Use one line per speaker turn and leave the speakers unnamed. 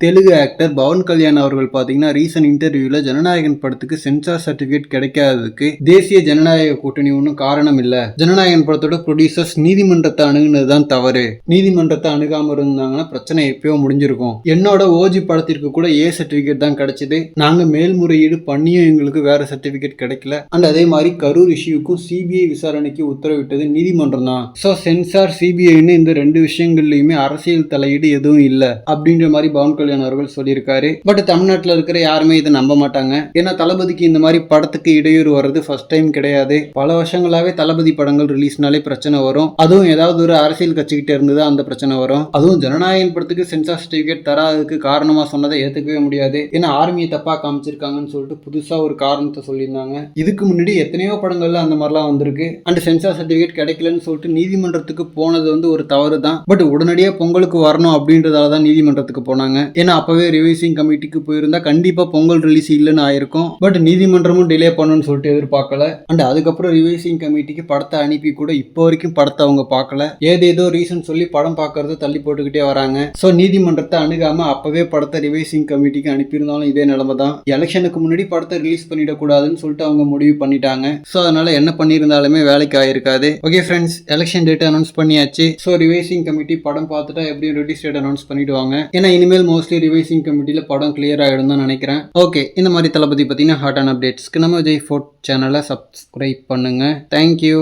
Telugu actor Pawan Kalyan அவர்கள் பாத்தீங்கன்னா recent இன்டர்வியூல ஜனநாயகன் படத்துக்கு சென்சார் சர்டிபிகேட் கிடைக்காததுக்கு தேசிய ஜனநாயக கூட்டணி ஒன்றும் காரணம் இல்ல, ஜனநாயகன் படத்தோட ப்ரொடியூசர்ஸ் நீதிமன்றத்தை அணுகுனதுதான் தவறு, நீதிமன்றத்தை அணுகாம இருந்தாங்கன்னா பிரச்சனை எப்பயோ முடிஞ்சிருக்கும், என்னோட ஓஜி படத்திற்கு கூட ஏ சர்டிபிகேட் தான் கிடைச்சது, நாங்க மேல்முறையீடு பண்ணியும் எங்களுக்கு வேற சர்டிபிகேட் கிடைக்கல. அண்ட் அதே மாதிரி கரூர் இஷ்யூக்கும் சிபிஐ விசாரணைக்கு உத்தரவிட்டது நீதிமன்றம் தான். ஸோ சென்சார் சிபிஐன்னு இந்த ரெண்டு விஷயங்கள்லயுமே அரசியல் தலையீடு எதுவும் இல்ல அப்படின்ற மாதிரி பவன் அவர்கள் சொல்லியிருக்காரு. பட் தமிழ்நாட்டில் இருக்கிற யாருமே இதை நம்ப மாட்டாங்க. ஏன்னா தளபதிக்கு இந்த மாதிரி படத்துக்கு இடையூறு வர்றது ஃபர்ஸ்ட் டைம் கிடையாது. பல வருஷங்களாவே தளபதி படங்கள் ரிலீஸ்னாலே பிரச்சனை வரும். அதுவும் ஏதாவது ஒரு அரசியல் கட்சிக்கிட்ட இருந்து அந்த பிரச்சனை வரும். அதுவும் ஜனநாயகன் படத்துக்கு சென்சார் சர்டிபிகேட் தராதுக்கு காரணமா சொன்னதை ஏத்துக்கவே முடியாது. ஏன்னா ஆர்மியை தப்பா காமிச்சிருக்காங்கன்னு சொல்லிட்டு புதுசா ஒரு காரணத்தை சொல்லியிருந்தாங்க. இதுக்கு முன்னாடி எத்தனையோ படங்கள்ல அந்த மாதிரிலாம் வந்திருக்கு. அண்ட் சென்சார் சர்டிபிகேட் கிடைக்கலன்னு சொல்லிட்டு நீதிமன்றத்துக்கு போனது ஒரு தவறு தான். பட் உடனடியாக பொங்கலுக்கு வரணும் அப்படின்றதால தான் நீதிமன்றத்துக்கு போனாங்க. ஏன்னா அப்பவே ரிவைசிங் கமிட்டிக்கு போயிருந்தா கண்டிப்பா பொங்கல் ரிலீஸ் இல்லைன்னு ஆயிருக்கும். பட் நீதிமன்றமும் டிலே பண்ணணும்னு சொல்லிட்டு எதிர்பார்க்கல. அண்ட் அதுக்கப்புறம் ரிவைசிங் கமிட்டிக்கு படத்தை அனுப்பி கூட இப்போ வரைக்கும் படத்தை அவங்க பார்க்கல. ஏதேதோ ரீசன் சொல்லி படம் பார்க்கறத தள்ளி போட்டுக்கிட்டே வராங்க. ஸோ நீதிமன்றத்தை அணுகாம அப்பவே படத்தை ரிவைசிங் கமிட்டிக்கு அனுப்பியிருந்தாலும் இதே நிலைமை தான். எலெக்ஷனுக்கு முன்னாடி படத்தை ரிலீஸ் பண்ணிடக்கூடாதுன்னு சொல்லிட்டு அவங்க முடிவு பண்ணிட்டாங்க. ஸோ அதனால என்ன பண்ணியிருந்தாலுமே வேலைக்கு ஆயிருக்காது. Okay friends, election date announce பண்ணியாச்சு. ஸோ ரிவைசிங் கமிட்டி படம் பார்த்துட்டா எப்படியும் ரிலீஸ் டேட் அனௌன்ஸ் பண்ணிடுவாங்க. ஏன்னா இனிமேல் மோஸ்ட்லி ரிவைசிங் கமிட்டியில் படம் கிளியர் ஆகிடும் தான் நினைக்கிறேன். ஓகே, இந்த மாதிரி தளபதி பற்றின ஹாட்டான அப்டேட்ஸ்க்கு நம்ம விஜய் ஃபோர்ட் சேனலை சப்ஸ்கிரைப் பண்ணுங்கள். தேங்க்யூ.